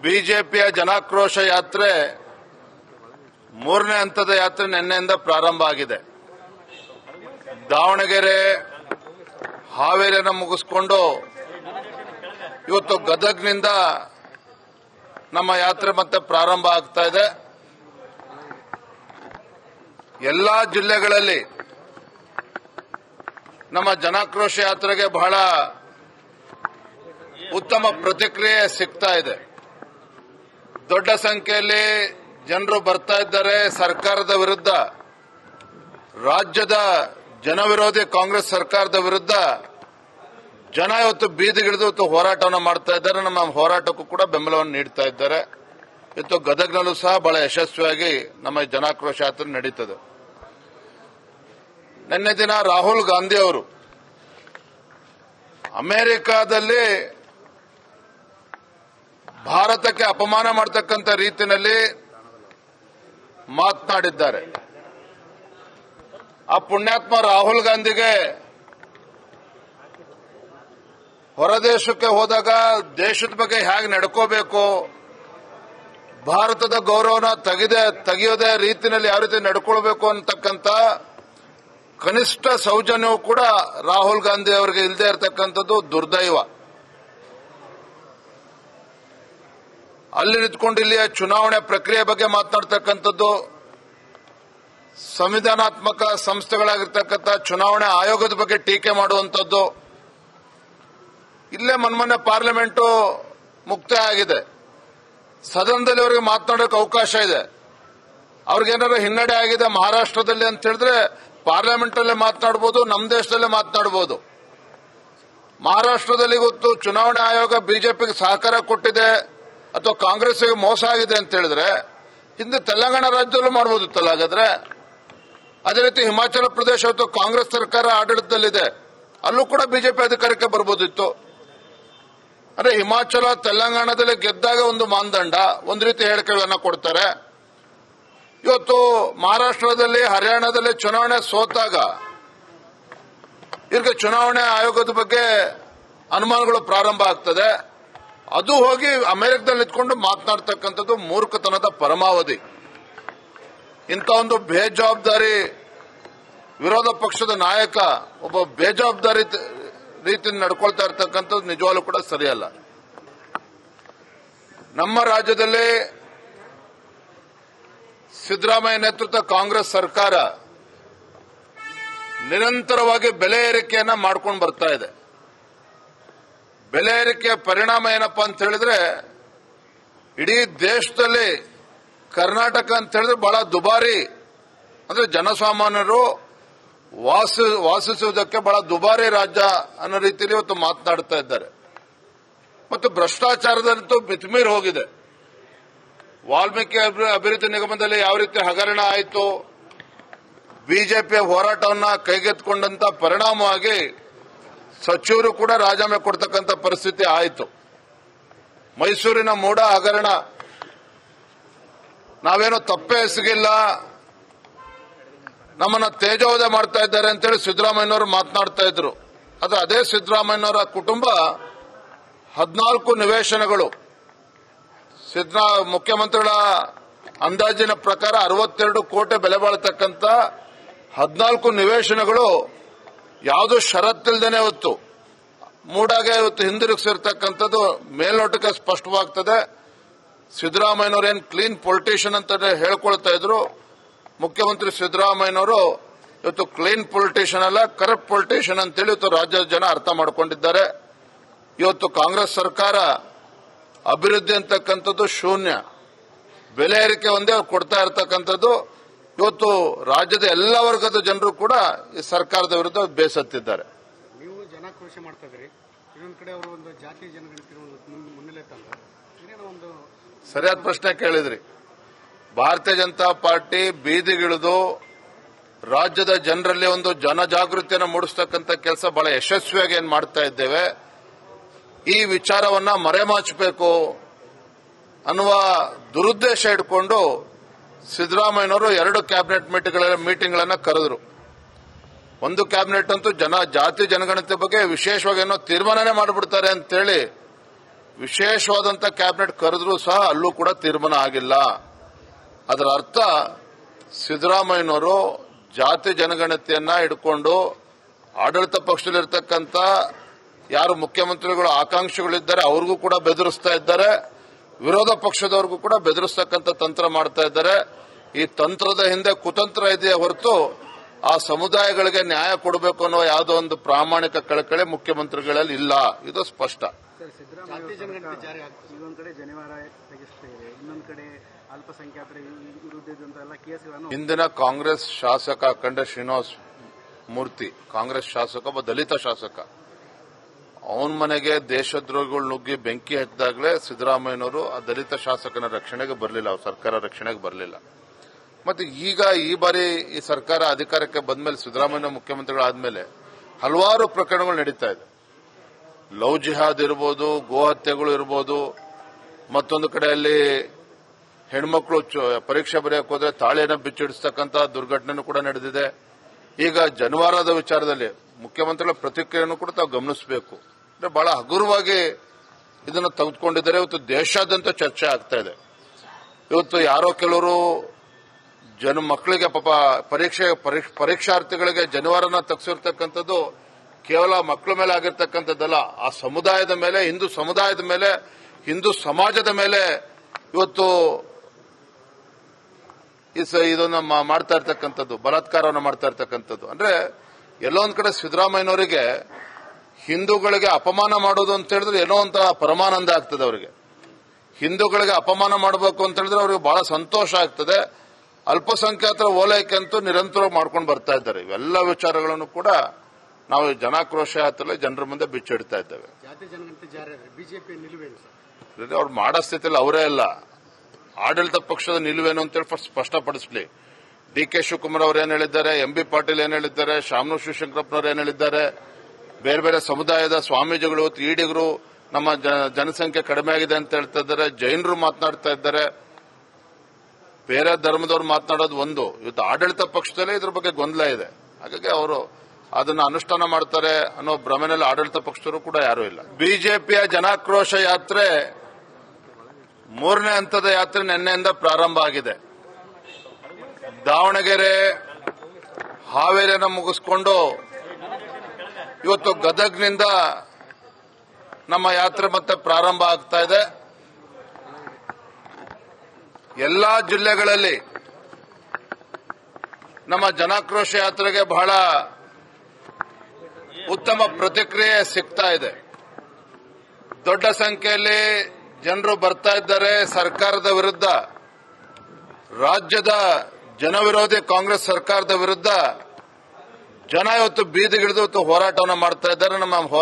ಬಿಜೆಪಿಯ ಜನಾಕ್ರೋಶ ಯಾತ್ರೆ ಮೂರನೇ ಹಂತದ ಯಾತ್ರೆ ನಿನ್ನೆಯಿಂದ ಪ್ರಾರಂಭ ಆಗಿದೆ. ದಾವಣಗೆರೆ ಹಾವೇರಿಯನ್ನು ಮುಗಿಸಿಕೊಂಡು ಇವತ್ತು ಗದಗ್ನಿಂದ ನಮ್ಮ ಯಾತ್ರೆ ಮತ್ತೆ ಪ್ರಾರಂಭ ಆಗ್ತಾ ಇದೆ. ಎಲ್ಲಾ ಜಿಲ್ಲೆಗಳಲ್ಲಿ ನಮ್ಮ ಜನಾಕ್ರೋಶ ಯಾತ್ರೆಗೆ ಬಹಳ ಉತ್ತಮ ಪ್ರತಿಕ್ರಿಯೆ ಸಿಗ್ತಾ ಇದೆ. ದೊಡ್ಡ ಸಂಖ್ಯೆಯಲ್ಲಿ ಜನರು ಬರ್ತಾ ಇದ್ದಾರೆ. ಸರ್ಕಾರದ ವಿರುದ್ಧ, ರಾಜ್ಯದ ಜನವಿರೋಧಿ ಕಾಂಗ್ರೆಸ್ ಸರ್ಕಾರದ ವಿರುದ್ಧ ಜನ ಇವತ್ತು ಬೀದಿಗಿಳಿದು ಇವತ್ತು ಹೋರಾಟವನ್ನು ಮಾಡ್ತಾ ಇದ್ದಾರೆ. ನಮ್ಮ ಹೋರಾಟಕ್ಕೂ ಕೂಡ ಬೆಂಬಲವನ್ನು ನೀಡ್ತಾ ಇದ್ದಾರೆ. ಇವತ್ತು ಗದಗ್ನಲ್ಲೂ ಸಹ ಬಹಳ ಯಶಸ್ವಿಯಾಗಿ ನಮ್ಮ ಜನಾಕ್ರೋಶ ಯಾತ್ರೆ ನಡೀತದೆ. ನಿನ್ನೆ ದಿನ ರಾಹುಲ್ ಗಾಂಧಿ ಅವರು ಅಮೆರಿಕಾದಲ್ಲಿ ಭಾರತಕ್ಕೆ ಅಪಮಾನ ಮಾಡತಕ್ಕಂಥ ರೀತಿಯಲ್ಲಿ ಮಾತನಾಡಿದ್ದಾರೆ. ಆ ಪುಣ್ಯಾತ್ಮ ರಾಹುಲ್ ಗಾಂಧಿಗೆ ಹೊರದೇಶಕ್ಕೆ ಹೋದಾಗ ದೇಶದ ಬಗ್ಗೆ ಹೇಗೆ ನಡ್ಕೋಬೇಕು, ಭಾರತದ ಗೌರವನ ತೆಗೆಯೋದೇ ರೀತಿಯಲ್ಲಿ ಯಾವ ರೀತಿ ನಡ್ಕೊಳ್ಬೇಕು ಅಂತಕ್ಕಂಥ ಕನಿಷ್ಠ ಸೌಜನ್ಯವೂ ಕೂಡ ರಾಹುಲ್ ಗಾಂಧಿ ಅವರಿಗೆ ಇಲ್ಲದೆ ಇರತಕ್ಕಂಥದ್ದು ದುರ್ದೈವ. ಅಲ್ಲಿ ನಿಂತ್ಕೊಂಡು ಇಲ್ಲಿಯ ಚುನಾವಣೆ ಪ್ರಕ್ರಿಯೆ ಬಗ್ಗೆ ಮಾತನಾಡ್ತಕ್ಕಂಥದ್ದು, ಸಂವಿಧಾನಾತ್ಮಕ ಸಂಸ್ಥೆಗಳಾಗಿರ್ತಕ್ಕಂಥ ಚುನಾವಣೆ ಆಯೋಗದ ಬಗ್ಗೆ ಟೀಕೆ ಮಾಡುವಂಥದ್ದು. ಇಲ್ಲೇ ಮೊನ್ನೆ ಪಾರ್ಲಿಮೆಂಟು ಮುಕ್ತಾಯ ಆಗಿದೆ. ಸದನದಲ್ಲಿ ಅವರಿಗೆ ಮಾತನಾಡೋಕೆ ಅವಕಾಶ ಇದೆ. ಅವ್ರಿಗೇನಾದ್ರು ಹಿನ್ನಡೆ ಆಗಿದೆ ಮಹಾರಾಷ್ಟ್ರದಲ್ಲಿ ಅಂತ ಹೇಳಿದ್ರೆ ಪಾರ್ಲಿಮೆಂಟ್ ಅಲ್ಲೇ ಮಾತನಾಡಬಹುದು, ನಮ್ಮ ದೇಶದಲ್ಲೇ ಮಾತನಾಡಬಹುದು. ಮಹಾರಾಷ್ಟ್ರದಲ್ಲಿ ಇವತ್ತು ಚುನಾವಣಾ ಆಯೋಗ ಬಿಜೆಪಿಗೆ ಸಹಕಾರ ಕೊಟ್ಟಿದೆ ಅಥವಾ ಕಾಂಗ್ರೆಸ್ಗೆ ಮೋಸ ಆಗಿದೆ ಅಂತ ಹೇಳಿದ್ರೆ ಹಿಂದೆ ತೆಲಂಗಾಣ ರಾಜ್ಯದಲ್ಲೂ ಮಾಡಬಹುದಿತ್ತಲ್ಲ. ಹಾಗಾದ್ರೆ ಅದೇ ರೀತಿ ಹಿಮಾಚಲ ಪ್ರದೇಶ ಅಥವಾ ಕಾಂಗ್ರೆಸ್ ಸರ್ಕಾರ ಆಡಳಿತದಲ್ಲಿದೆ, ಅಲ್ಲೂ ಕೂಡ ಬಿಜೆಪಿ ಅಧಿಕಾರಕ್ಕೆ ಬರಬಹುದಿತ್ತು. ಅಂದ್ರೆ ಹಿಮಾಚಲ ತೆಲಂಗಾಣದಲ್ಲಿ ಗೆದ್ದಾಗ ಒಂದು ಮಾನದಂಡ, ಒಂದು ರೀತಿ ಹೇಳಿಕೆಗಳನ್ನು ಕೊಡ್ತಾರೆ. ಇವತ್ತು ಮಹಾರಾಷ್ಟ್ರದಲ್ಲಿ ಹರಿಯಾಣದಲ್ಲಿ ಚುನಾವಣೆ ಸೋತಾಗ ಈಗ ಚುನಾವಣೆ ಆಯೋಗದ ಬಗ್ಗೆ ಅನುಮಾನಗಳು ಪ್ರಾರಂಭ ಆಗ್ತದೆ. ಅದು ಹೋಗಿ ಅಮೆರಿಕದಲ್ಲಿ ನಿಂತ್ಕೊಂಡು ಮಾತನಾಡ್ತಕ್ಕಂಥದ್ದು ಮೂರ್ಖತನದ ಪರಮಾವಧಿ. ಇಂಥ ಒಂದು ಬೇಜವಾಬ್ದಾರಿ ವಿರೋಧ ಪಕ್ಷದ ನಾಯಕ ಒಬ್ಬ ಬೇಜವಾಬ್ದಾರಿ ರೀತಿಯಲ್ಲಿ ನಡ್ಕೊಳ್ತಾ ಇರ್ತಕ್ಕಂಥದ್ದು ನಿಜವಾಗ್ಲೂ ಕೂಡ ಸರಿಯಲ್ಲ. ನಮ್ಮ ರಾಜ್ಯದಲ್ಲಿ ಸಿದ್ದರಾಮಯ್ಯ ನೇತೃತ್ವದ ಕಾಂಗ್ರೆಸ್ ಸರ್ಕಾರ ನಿರಂತರವಾಗಿ ಬೆಲೆ ಏರಿಕೆಯನ್ನ ಮಾಡ್ಕೊಂಡು ಬರ್ತಾ ಇದೆ. ಬೆಲೆ ಏರಿಕೆಯ ಪರಿಣಾಮ ಏನಪ್ಪಾ ಅಂತ ಹೇಳಿದ್ರೆ ಇಡೀ ದೇಶದಲ್ಲಿ ಕರ್ನಾಟಕ ಅಂತ ಹೇಳಿದ್ರೆ ಬಹಳ ದುಬಾರಿ, ಅಂದ್ರೆ ಜನಸಾಮಾನ್ಯರು ವಾಸಿಸುವುದಕ್ಕೆ ಬಹಳ ದುಬಾರಿ ರಾಜ್ಯ ಅನ್ನೋ ರೀತಿಯಲ್ಲಿ ಇವತ್ತು ಮಾತನಾಡ್ತಾ ಇದ್ದಾರೆ. ಮತ್ತು ಭ್ರಷ್ಟಾಚಾರದಂತೂ ಮಿತಿಮೀರಿ ಹೋಗಿದೆ. ವಾಲ್ಮೀಕಿ ಅಭಿವೃದ್ಧಿ ನಿಗಮದಲ್ಲಿ ಯಾವ ರೀತಿ ಹಗರಣ ಆಯಿತು, ಬಿಜೆಪಿಯ ಹೋರಾಟವನ್ನ ಕೈಗೆತ್ತಿಕೊಂಡಂತ ಪರಿಣಾಮವಾಗಿ ಸಚಿವರು ಕೂಡ ರಾಜೀನಾಮೆ ಕೊಡ್ತಕ್ಕಂಥ ಪರಿಸ್ಥಿತಿ ಆಯಿತು. ಮೈಸೂರಿನ ಮೂಡ ಹಗರಣ, ನಾವೇನೋ ತಪ್ಪೇ ಎಸಗಿಲ್ಲ, ನಮ್ಮನ್ನ ತೇಜೋವಧೆ ಮಾಡ್ತಾ ಇದ್ದಾರೆ ಅಂತೇಳಿ ಸಿದ್ದರಾಮಯ್ಯನವರು ಮಾತನಾಡ್ತಾ ಇದ್ರು. ಆದ್ರೆ ಅದೇ ಸಿದ್ದರಾಮಯ್ಯನವರ ಕುಟುಂಬ 14 ನಿವೇಶನಗಳು, ಮುಖ್ಯಮಂತ್ರಿಗಳ ಅಂದಾಜಿನ ಪ್ರಕಾರ 62 ಕೋಟಿ ಬೆಲೆ ಬಾಳತಕ್ಕಂಥ 14 ನಿವೇಶನಗಳು ಯಾವುದೂ ಷರತ್ತಿಲ್ದೇನೆ ಇವತ್ತು ಮೂಡಾಗೆ ಇವತ್ತು ಹಿಂದಿರುಗಿಸಿರ್ತಕ್ಕಂಥದ್ದು ಮೇಲ್ನೋಟಕ್ಕೆ ಸ್ಪಷ್ಟವಾಗ್ತದೆ. ಸಿದ್ದರಾಮಯ್ಯನವರೇನು ಕ್ಲೀನ್ ಪೊಲಿಟಿಷಿಯನ್ ಅಂತ ಹೇಳ್ಕೊಳ್ತಾ ಇದ್ರು. ಮುಖ್ಯಮಂತ್ರಿ ಸಿದ್ದರಾಮಯ್ಯನವರು ಇವತ್ತು ಕ್ಲೀನ್ ಪೊಲಿಟಿಷಿಯನ್ ಅಲ್ಲ, ಕರಪ್ಟ್ ಪೊಲಿಟಿಷಿಯನ್ ಅಂತೇಳಿ ಇವತ್ತು ರಾಜ್ಯದ ಜನ ಅರ್ಥ ಮಾಡಿಕೊಂಡಿದ್ದಾರೆ. ಇವತ್ತು ಕಾಂಗ್ರೆಸ್ ಸರ್ಕಾರ ಅಭಿವೃದ್ಧಿ ಅಂತಕ್ಕಂಥದ್ದು ಶೂನ್ಯ, ಬೆಲೆ ಏರಿಕೆ ಒಂದೇ ಕೊಡ್ತಾ ಇರತಕ್ಕಂಥದ್ದು. ಇವತ್ತು ರಾಜ್ಯದ ಎಲ್ಲ ವರ್ಗದ ಜನರು ಕೂಡ ಈ ಸರ್ಕಾರದ ವಿರುದ್ಧ ಬೇಸತ್ತಿದ್ದಾರೆ. ನೀವು ಜನಾಕ್ರೋಶ ಮಾಡ್ತಾ ಇದ್ರಿ, ಇನ್ನೊಂದು ಕಡೆ ಅವರು ಒಂದು ಜಾತಿ ಜನಗಣತಿ ಮುನ್ನೆಲೆ ತಂದ ಒಂದು ಸರಿಯಾದ ಪ್ರಶ್ನೆ ಕೇಳಿದ್ರಿ. ಭಾರತೀಯ ಜನತಾ ಪಾರ್ಟಿ ಬೀದಿಗಿಳಿದು ರಾಜ್ಯದ ಜನರಲ್ಲಿ ಒಂದು ಜನಜಾಗೃತಿಯನ್ನು ಮೂಡಿಸತಕ್ಕಂಥ ಕೆಲಸ ಬಹಳ ಯಶಸ್ವಿಯಾಗಿ ಏನ್ ಮಾಡ್ತಾ ಇದ್ದೇವೆ. ಈ ವಿಚಾರವನ್ನ ಮರೆಮಾಚಬೇಕು ಅನ್ನುವ ದುರುದ್ದೇಶ ಇಟ್ಕೊಂಡು ಸಿದ್ದರಾಮಯ್ಯನವರು 2 ಕ್ಯಾಬಿನೆಟ್ ಮೀಟಿಂಗ್ಗಳನ್ನು ಕರೆದ್ರು. ಒಂದು ಕ್ಯಾಬಿನೆಟ್ ಅಂತೂ ಜಾತಿ ಜನಗಣತಿ ಬಗ್ಗೆ ವಿಶೇಷವಾಗಿ ಏನೋ ತೀರ್ಮಾನನೇ ಮಾಡಿಬಿಡ್ತಾರೆ ಅಂತೇಳಿ ವಿಶೇಷವಾದಂತ ಕ್ಯಾಬಿನೆಟ್ ಕರೆದ್ರೂ ಸಹ ಅಲ್ಲೂ ಕೂಡ ತೀರ್ಮಾನ ಆಗಿಲ್ಲ. ಅದರ ಅರ್ಥ ಸಿದ್ದರಾಮಯ್ಯನವರು ಜಾತಿ ಜನಗಣತಿಯನ್ನ ಹಿಡ್ಕೊಂಡು ಆಡಳಿತ ಪಕ್ಷದಲ್ಲಿರ್ತಕ್ಕಂಥ ಯಾರು ಮುಖ್ಯಮಂತ್ರಿಗಳು ಆಕಾಂಕ್ಷಿಗಳಿದ್ದಾರೆ ಅವ್ರಿಗೂ ಕೂಡ ಬೆದರಿಸ್ತಾ ಇದ್ದಾರೆ, ವಿರೋಧ ಪಕ್ಷದವ್ರಿಗೂ ಕೂಡ ಬೆದರಿಸ್ತಕ್ಕಂಥ ತಂತ್ರ ಮಾಡ್ತಾ ಇದ್ದಾರೆ. ಈ ತಂತ್ರದ ಹಿಂದೆ ಕುತಂತ್ರ ಇದೆಯೇ ಹೊರತು ಆ ಸಮುದಾಯಗಳಿಗೆ ನ್ಯಾಯ ಕೊಡಬೇಕು ಅನ್ನೋ ಯಾವುದೋ ಒಂದು ಪ್ರಾಮಾಣಿಕ ಕಳಕಳಿ ಮುಖ್ಯಮಂತ್ರಿಗಳಲ್ಲಿ ಇಲ್ಲ. ಇದು ಸ್ಪಷ್ಟ. ಜಾತಿ ಜನಗಣತಿ ಜಾರಿ ಆಗ್ತದೆ. ಇನ್ನೊಂದು ಕಡೆ ಜನಿವಾರ ತೆಗೆಸ್ತಾ ಇದೆ, ಇನ್ನೊಂದು ಕಡೆ ಅಲ್ಪಸಂಖ್ಯಾತರ ವಿರುದ್ಧದಂತೆಲ್ಲ ಕೇಸ್ಗಳನ್ನು ಹಿಂದಿನ ಕಾಂಗ್ರೆಸ್ ಶಾಸಕ ಅಖಂಡ ಶ್ರೀನಿವಾಸ್ ಮೂರ್ತಿ, ಕಾಂಗ್ರೆಸ್ ಶಾಸಕ, ಒಬ್ಬ ದಲಿತ ಶಾಸಕ, ಅವನ ಮನೆಗೆ ದೇಶದ್ರೋಹಿಗಳು ನುಗ್ಗಿ ಬೆಂಕಿ ಹಚ್ಚಿದಾಗಲೇ ಸಿದ್ದರಾಮಯ್ಯನವರು ಆ ದಲಿತ ಶಾಸಕನ ರಕ್ಷಣೆಗೆ ಬರಲಿಲ್ಲ, ಅವ್ರ ಸರ್ಕಾರ ರಕ್ಷಣೆಗೆ ಬರಲಿಲ್ಲ. ಮತ್ತೆ ಈಗ ಈ ಬಾರಿ ಈ ಸರ್ಕಾರ ಅಧಿಕಾರಕ್ಕೆ ಬಂದ್ಮೇಲೆ ಸಿದ್ದರಾಮಯ್ಯ ಮುಖ್ಯಮಂತ್ರಿಗಳಾದ್ಮೇಲೆ ಹಲವಾರು ಪ್ರಕರಣಗಳು ನಡೀತಾ ಇದೆ. ಲವ್ ಜಿಹಾದ್ ಇರ್ಬೋದು, ಗೋಹತ್ಯೆಗಳು ಇರ್ಬೋದು, ಮತ್ತೊಂದು ಕಡೆಯಲ್ಲಿ ಹೆಣ್ಮಕ್ಳು ಪರೀಕ್ಷೆ ಬರೆಯಕ್ಕೆ ಹೋದ್ರೆ ತಾಳಿಯನ್ನು ಬಿಚ್ಚಿಡಿಸ್ತಕ್ಕಂಥ ದುರ್ಘಟನೆ ಕೂಡ ನಡೆದಿದೆ. ಈಗ ಜನವಾರದ ವಿಚಾರದಲ್ಲಿ ಮುಖ್ಯಮಂತ್ರಿಗಳ ಪ್ರತಿಕ್ರಿಯೆಯನ್ನು ಕೂಡ ತಾವು ಗಮನಿಸಬೇಕು. ಅಂದ್ರೆ ಬಹಳ ಹಗುರವಾಗಿ ಇದನ್ನು ತೆಗೆದುಕೊಂಡಿದ್ದಾರೆ. ಇವತ್ತು ದೇಶಾದ್ಯಂತ ಚರ್ಚೆ ಆಗ್ತಾ ಇದೆ. ಇವತ್ತು ಯಾರೋ ಕೆಲವರು ಮಕ್ಕಳಿಗೆ ಪಾಪ ಪರೀಕ್ಷಾರ್ಥಿಗಳಿಗೆ ಜನವಾರನ ತಗ್ಸಿರ್ತಕ್ಕಂಥದ್ದು ಕೇವಲ ಮಕ್ಕಳ ಮೇಲೆ ಆಗಿರ್ತಕ್ಕಂಥದ್ದಲ್ಲ, ಆ ಸಮುದಾಯದ ಮೇಲೆ, ಹಿಂದೂ ಸಮುದಾಯದ ಮೇಲೆ, ಹಿಂದೂ ಸಮಾಜದ ಮೇಲೆ ಇವತ್ತು ಇದನ್ನ ಮಾಡ್ತಾ ಇರ್ತಕ್ಕಂಥದ್ದು, ಬಲಾತ್ಕಾರವನ್ನು ಮಾಡ್ತಾ ಇರ್ತಕ್ಕಂಥದ್ದು. ಅಂದ್ರೆ ಎಲ್ಲೋ ಒಂದ್ ಕಡೆ ಸಿದ್ದರಾಮಯ್ಯನವರಿಗೆ ಹಿಂದೂಗಳಿಗೆ ಅಪಮಾನ ಮಾಡೋದು ಅಂತ ಹೇಳಿದ್ರೆ ಏನೋ ಒಂಥರ ಪರಮಾನಂದ ಆಗ್ತದೆ. ಅವರಿಗೆ ಹಿಂದೂಗಳಿಗೆ ಅಪಮಾನ ಮಾಡಬೇಕು ಅಂತ ಹೇಳಿದ್ರೆ ಅವರಿಗೆ ಬಹಳ ಸಂತೋಷ ಆಗ್ತದೆ. ಅಲ್ಪಸಂಖ್ಯಾತರ ಓಲೈಕೆ ಅಂತೂ ನಿರಂತರವಾಗಿ ಮಾಡ್ಕೊಂಡು ಬರ್ತಾ ಇದ್ದಾರೆ. ಇವೆಲ್ಲ ವಿಚಾರಗಳನ್ನು ಕೂಡ ನಾವು ಜನಾಕ್ರೋಶ ಯಾತ್ರೆಯಲ್ಲಿ ಜನರ ಮುಂದೆ ಬಿಚ್ಚಿಡ್ತಾ ಇದ್ದೇವೆ. ಜಾತಿ ಜನಗಣತಿ ಜಾರಿ ಆದರೆ ಬಿಜೆಪಿ ನಿಲುವೇನು ಸರ್? ಅವ್ರು ಮಾಡೋ ಸ್ಥಿತಿಯಲ್ಲಿ ಅವರೇ ಅಲ್ಲ, ಆಡಳಿತ ಪಕ್ಷದ ನಿಲುವೇನು ಅಂತೇಳಿ ಫಸ್ಟ್ ಸ್ಪಷ್ಟಪಡಿಸಲಿ. ಡಿ.ಕೆ. ಶಿವಕುಮಾರ್ ಅವರು ಏನ್ ಹೇಳಿದ್ದಾರೆ, ಎಂ.ಬಿ. ಪಾಟೀಲ್ ಏನ್ ಹೇಳಿದ್ದಾರೆ, ಶಾಮನೂರು ಶಿವಶಂಕರಪ್ಪನವರು ಏನ್ ಹೇಳಿದ್ದಾರೆ, ಬೇರೆ ಬೇರೆ ಸಮುದಾಯದ ಸ್ವಾಮೀಜಿಗಳು, ಈಡಿಗರು ನಮ್ಮ ಜನಸಂಖ್ಯೆ ಕಡಿಮೆ ಆಗಿದೆ ಅಂತ ಹೇಳ್ತಾ ಇದ್ದಾರೆ, ಜೈನರು ಮಾತನಾಡ್ತಾ ಇದ್ದಾರೆ, ಬೇರೆ ಧರ್ಮದವರು ಮಾತನಾಡೋದು ಒಂದು. ಇವತ್ತು ಆಡಳಿತ ಪಕ್ಷದಲ್ಲೇ ಇದ್ರ ಬಗ್ಗೆ ಗೊಂದಲ ಇದೆ. ಹಾಗಾಗಿ ಅವರು ಅದನ್ನು ಅನುಷ್ಠಾನ ಮಾಡ್ತಾರೆ ಅನ್ನೋ ಭ್ರಮೆನಲ್ಲಿ ಆಡಳಿತ ಪಕ್ಷದವರು ಕೂಡ ಯಾರೂ ಇಲ್ಲ. ಬಿಜೆಪಿಯ ಜನಾಕ್ರೋಶ ಯಾತ್ರೆ 3ನೇ ಹಂತದ ಯಾತ್ರೆ ನಿನ್ನೆಯಿಂದ ಪ್ರಾರಂಭ ಆಗಿದೆ. ದಾವಣಗೆರೆ, ಹಾವೇರಿಯನ್ನು ಮುಗಿಸ್ಕೊಂಡು ಇವತ್ತು ಗದಗ್ನಿಂದ ನಮ್ಮ ಯಾತ್ರೆ ಮತ್ತೆ ಪ್ರಾರಂಭ ಆಗ್ತಾ ಇದೆ. ಎಲ್ಲಾ ಜಿಲ್ಲೆಗಳಲ್ಲಿ ನಮ್ಮ ಜನಾಕ್ರೋಶ ಯಾತ್ರೆಗೆ ಬಹಳ ಉತ್ತಮ ಪ್ರತಿಕ್ರಿಯೆ ಸಿಗ್ತಾ ಇದೆ. ದೊಡ್ಡ ಸಂಖ್ಯೆಯಲ್ಲಿ ಜನರು ಬರ್ತಾ ಇದ್ದಾರೆ. ಸರ್ಕಾರದ ವಿರುದ್ಧ, ರಾಜ್ಯದ ಜನವಿರೋಧಿ ಕಾಂಗ್ರೆಸ್ ಸರ್ಕಾರದ ವಿರುದ್ಧ ಜನ ಇವತ್ತು ಬೀದಿಗಿಳಿದು ಹೋರಾಟವನ್ನು ಮಾಡ್ತಾ ಇದ್ದಾರೆ. ನಮ್ಮ ಹೋರಾಟ